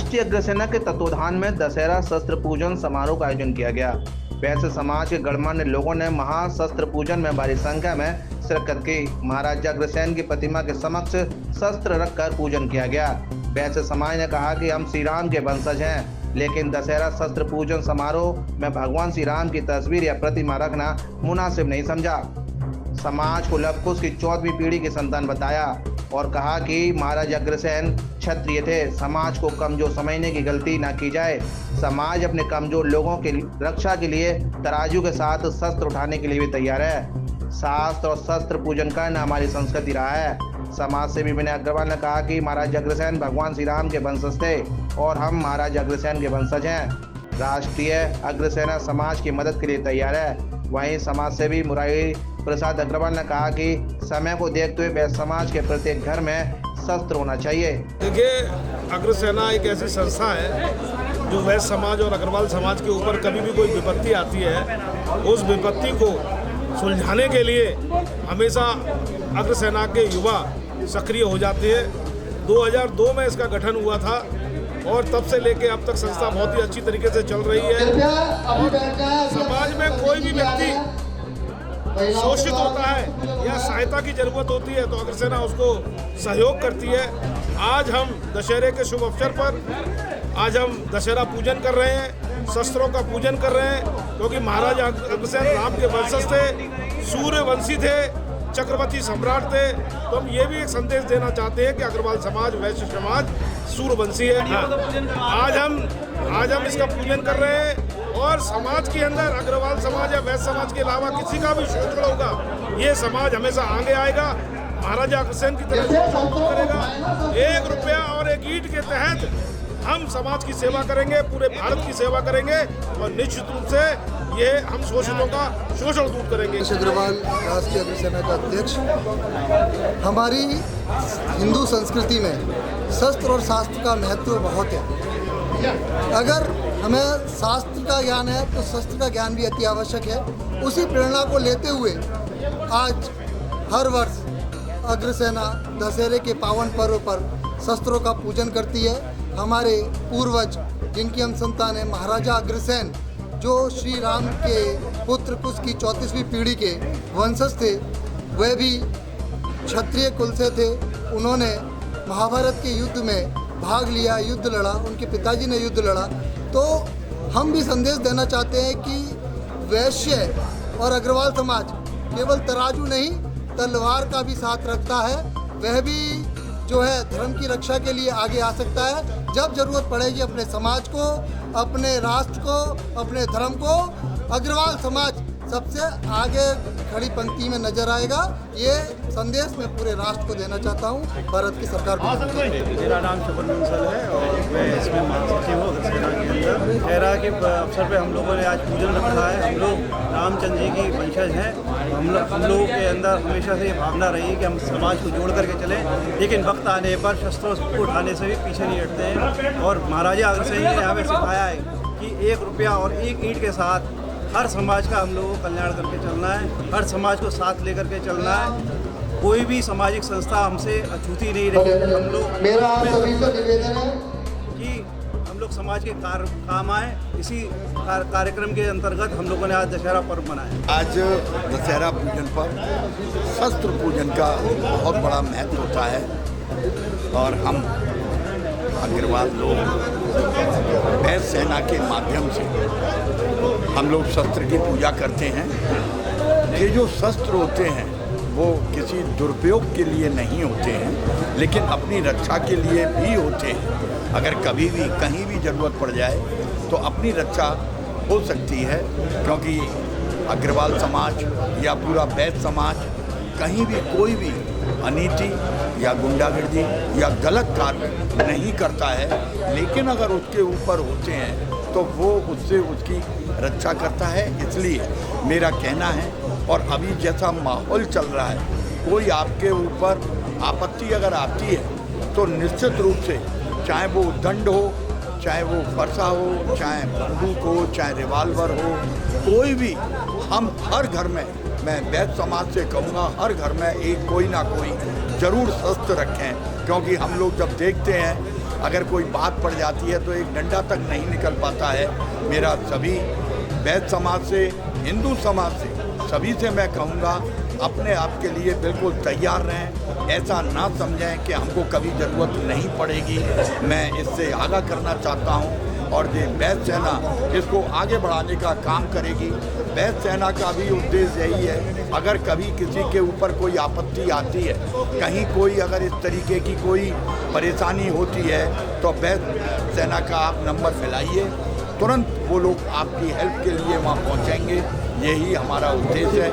राष्ट्रीय अग्रसेना के तत्वाधान में दशहरा शस्त्र पूजन समारोह का आयोजन किया गया। वैश्य समाज के गणमान्य लोगों ने महाशस्त्र पूजन में भारी संख्या में शिरकत की। महाराजा अग्रसेन की प्रतिमा के समक्ष शस्त्र रखकर पूजन किया गया। वैश्य समाज ने कहा कि हम श्री राम के वंशज हैं, लेकिन दशहरा शस्त्र पूजन समारोह में भगवान श्री राम की तस्वीर या प्रतिमा रखना मुनासिब नहीं समझा। समाज को लव कुश की 4वीं पीढ़ी की संतान बताया और कहा कि महाराजा अग्रसेन क्षत्रिय थे। समाज को कमजोर समझने की गलती न की जाए। समाज अपने कमजोर लोगों की रक्षा के लिए तराजू के साथ शस्त्र उठाने के लिए भी तैयार है। शास्त्र और शस्त्र पूजन करना हमारी संस्कृति रहा है। समाज सेवी विनय अग्रवाल ने कहा कि महाराजा अग्रसेन भगवान श्री राम के वंशज थे और हम महाराजा अग्रसेन के वंशज हैं। राष्ट्रीय अग्रसेना समाज की मदद के लिए तैयार है। वहीं समाज सेवी मुरारी प्रसाद अग्रवाल ने कहा कि समय को देखते हुए वैश्य समाज के प्रत्येक घर में शस्त्र होना चाहिए। देखिए, अग्रसेना एक ऐसी संस्था है जो वैश्य समाज और अग्रवाल समाज के ऊपर कभी भी कोई विपत्ति आती है, उस विपत्ति को सुलझाने के लिए हमेशा अग्रसेना के युवा सक्रिय हो जाते हैं। 2002 में इसका गठन हुआ था और तब से लेके अब तक संस्था बहुत ही अच्छी तरीके से चल रही है। और समाज में कोई भी व्यक्ति शोषित होता है या सहायता की जरूरत होती है तो अग्रसेना उसको सहयोग करती है। आज हम दशहरे के शुभ अवसर पर आज हम दशहरा पूजन कर रहे हैं, शस्त्रों का पूजन कर रहे हैं, क्योंकि महाराजा अग्रसेन राम के वंशज थे, सूर्यवंशी थे, चक्रवर्ती सम्राट थे। तो हम ये भी एक संदेश देना चाहते हैं कि अग्रवाल समाज, वैश्य समाज सूर्यवंशी है। आज हम इसका पूजन कर रहे हैं और समाज के अंदर अग्रवाल समाज या वैश्य समाज के अलावा किसी का भी शोषण होगा, ये समाज हमेशा आगे आएगा, महाराजा अग्रसेन की तरफ करेगा। 1 रुपया और 1 ईंट के तहत हम समाज की सेवा करेंगे, पूरे भारत की सेवा करेंगे और निश्चित रूप से ये हम शोषितों का शोषण दूर करेंगे। अग्रवाल राष्ट्रीय अग्रसेना का अध्यक्ष। हमारी हिंदू संस्कृति में शस्त्र और शास्त्र का महत्व बहुत है। अगर हमें शास्त्र का ज्ञान है तो शस्त्र का ज्ञान भी अति आवश्यक है। उसी प्रेरणा को लेते हुए आज हर वर्ष अग्रसेना दशहरे के पावन पर्व पर शस्त्रों का पूजन करती है। हमारे पूर्वज जिनकी हम संतान है, महाराजा अग्रसेन, जो श्री राम के पुत्र कुश की 34वीं पीढ़ी के वंशज थे, वे भी क्षत्रिय कुल से थे। उन्होंने महाभारत के युद्ध में भाग लिया, युद्ध लड़ा, उनके पिताजी ने युद्ध लड़ा। तो हम भी संदेश देना चाहते हैं कि वैश्य और अग्रवाल समाज केवल तराजू नहीं, तलवार का भी साथ रखता है। वह भी जो है धर्म की रक्षा के लिए आगे आ सकता है। जब जरूरत पड़ेगी अपने समाज को, अपने राष्ट्र को, अपने धर्म को, अग्रवाल समाज सबसे आगे खड़ी पंक्ति में नजर आएगा। ये संदेश मैं पूरे राष्ट्र को देना चाहता हूँ, भारत की सरकार को। मेरा नाम शुभन बंसल है और मैं इसमें महासचिव हूँ अग्रसेना के अंदर। दशहरा के अवसर पे हम लोगों ने आज पूजन रखा है। हम लोग रामचंद्र जी की वंशज हैं। हम लोगों के अंदर हमेशा से ये भावना रही है कि हम समाज को जोड़ करके चलें, लेकिन वक्त आने पर शस्त्रों को उठाने से भी पीछे नहीं हटते हैं। और महाराजा अग्रसेन ने हमें सिखाया है कि 1 रुपया और 1 ईंट के साथ हर समाज का हम लोगों को कल्याण करके चलना है, हर समाज को साथ लेकर के चलना है। कोई भी सामाजिक संस्था हमसे अछूती नहीं रही। हम लोग मेरा सभी से निवेदन है कि हम लोग समाज के काम आए। इसी कार्यक्रम के अंतर्गत हम लोगों ने आज दशहरा पर्व मनाया। आज दशहरा पूजन पर शस्त्र पूजन का बहुत बड़ा महत्व होता है और हम अग्रवाल लोग वैश्य सेना के माध्यम से हम लोग शस्त्र की पूजा करते हैं। ये जो शस्त्र होते हैं वो किसी दुरुपयोग के लिए नहीं होते हैं, लेकिन अपनी रक्षा के लिए भी होते हैं। अगर कभी भी कहीं भी ज़रूरत पड़ जाए तो अपनी रक्षा हो सकती है, क्योंकि अग्रवाल समाज या पूरा वैश्य समाज कहीं भी कोई भी अनीति या गुंडागर्दी या गलत कार्य नहीं करता है, लेकिन अगर उसके ऊपर होते हैं तो वो उससे उसकी रक्षा करता है। इसलिए मेरा कहना है, और अभी जैसा माहौल चल रहा है, कोई आपके ऊपर आपत्ति अगर आती है तो निश्चित रूप से, चाहे वो दंड हो, चाहे वो फरसा हो, चाहे बंदूक हो, चाहे रिवाल्वर हो, कोई भी, हम हर घर में, मैं वैश्य समाज से कहूँगा, हर घर में एक कोई ना कोई जरूर शस्त्र रखें। क्योंकि हम लोग जब देखते हैं अगर कोई बात पड़ जाती है तो एक डंडा तक नहीं निकल पाता है। मेरा सभी वैश्य समाज से, हिंदू समाज से, सभी से मैं कहूँगा अपने आप के लिए बिल्कुल तैयार रहें। ऐसा ना समझें कि हमको कभी ज़रूरत नहीं पड़ेगी। मैं इससे आगाह करना चाहता हूँ और ये वैश्य सेना इसको आगे बढ़ाने का काम करेगी। वैश्य सेना का भी उद्देश्य यही है, अगर कभी किसी के ऊपर कोई आपत्ति आती है, कहीं कोई अगर इस तरीके की कोई परेशानी होती है तो वैश्य सेना का आप नंबर मिलाइए, तुरंत वो लोग आपकी हेल्प के लिए वहाँ पहुँचेंगे। यही हमारा उद्देश्य है।